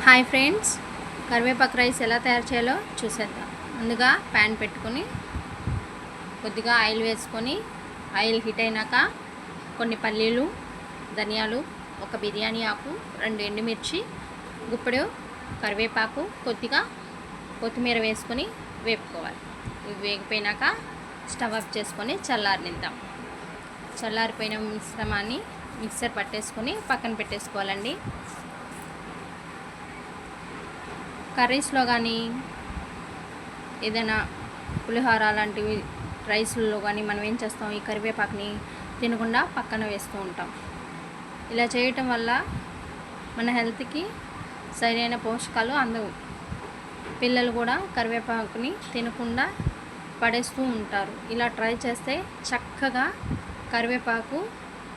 Hi friends, కరివేపాకు rice ఎలా తయారు చేయాలో చూసేద్దాం. ముందుగా ప్యాన్ పెట్టుకొని కొద్దిగా ఆయిల్ వేసుకొని ఆయిల్ హీట్ అయినాక కొన్ని పల్లీలు, ధనియాలు, ఒక బిర్యానీ ఆకు, 2 ఎండుమిర్చి, గుప్పెడు కరివేపాకు, కొద్దిగా కొత్తిమీర వేసుకొని వేపుకోవాలి. ఇవి వేగిపోయినాక స్టవ్ ఆఫ్ చేసుకొని చల్లారనిద్దాం. చల్లారిపోయిన మిశ్రమాన్ని మిక్సర్ పట్టేసుకొని పక్కన పెట్టేసుకోవాలండి. కర్రీస్లో కానీ ఏదైనా పులిహోర లాంటివి రైస్లలో కానీ మనం ఏం చేస్తాం, ఈ కరివేపాకుని తినకుండా పక్కన వేస్తూ ఉంటాం. ఇలా చేయటం వల్ల మన హెల్త్కి సరైన పోషకాలు అందవు. పిల్లలు కూడా కరివేపాకుని తినకుండా పడేస్తూ ఉంటారు. ఇలా ట్రై చేస్తే చక్కగా కరివేపాకు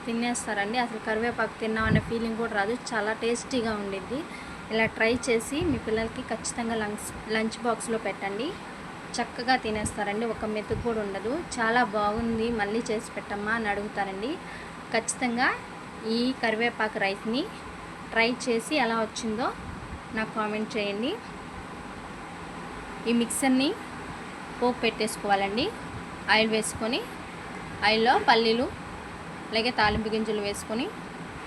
తినేస్తారండి. అసలు కరివేపాకు తిన్నామనే ఫీలింగ్ కూడా రాదు. చాలా టేస్టీగా ఉండిద్ది. ఇలా ట్రై చేసి మీ పిల్లలకి ఖచ్చితంగా లంచ్ బాక్స్లో పెట్టండి. చక్కగా తినేస్తారండి. ఒక మెతుకు కూడా ఉండదు. చాలా బాగుంది, మళ్ళీ చేసి పెట్టమ్మా అని అడుగుతారండి. ఖచ్చితంగా ఈ కరివేపాకు రైస్ని ట్రై చేసి ఎలా వచ్చిందో నాకు కామెంట్ చేయండి. ఈ మిక్సర్ని పోపు పెట్టేసుకోవాలండి. ఆయిల్ వేసుకొని ఆయిల్లో పల్లీలు అలాగే తాలింపు గింజలు వేసుకొని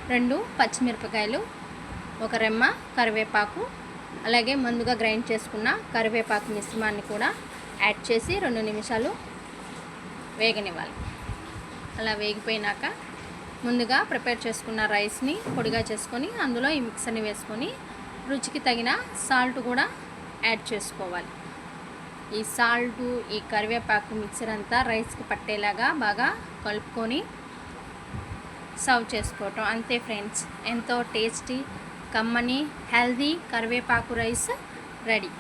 2 పచ్చిమిరపకాయలు, ఒక రెమ్మ కరివేపాకు, అలాగే ముందుగా గ్రైండ్ చేసుకున్న కరివేపాకు మిశ్రమాన్ని కూడా యాడ్ చేసి 2 నిమిషాలు వేగనివ్వాలి. అలా వేగిపోయినాక ముందుగా ప్రిపేర్ చేసుకున్న రైస్ని పొడిగా చేసుకొని అందులో ఈ మిక్సర్ని వేసుకొని రుచికి తగిన సాల్ట్ కూడా యాడ్ చేసుకోవాలి. ఈ సాల్టు, ఈ కరివేపాకు మిక్సర్ అంతా రైస్కి పట్టేలాగా బాగా కలుపుకొని సర్వ్ చేసుకోవటం. అంతే ఫ్రెండ్స్, ఎంతో టేస్టీ, కమ్మని, హెల్దీ కరివేపాకు రైస్ రెడీ.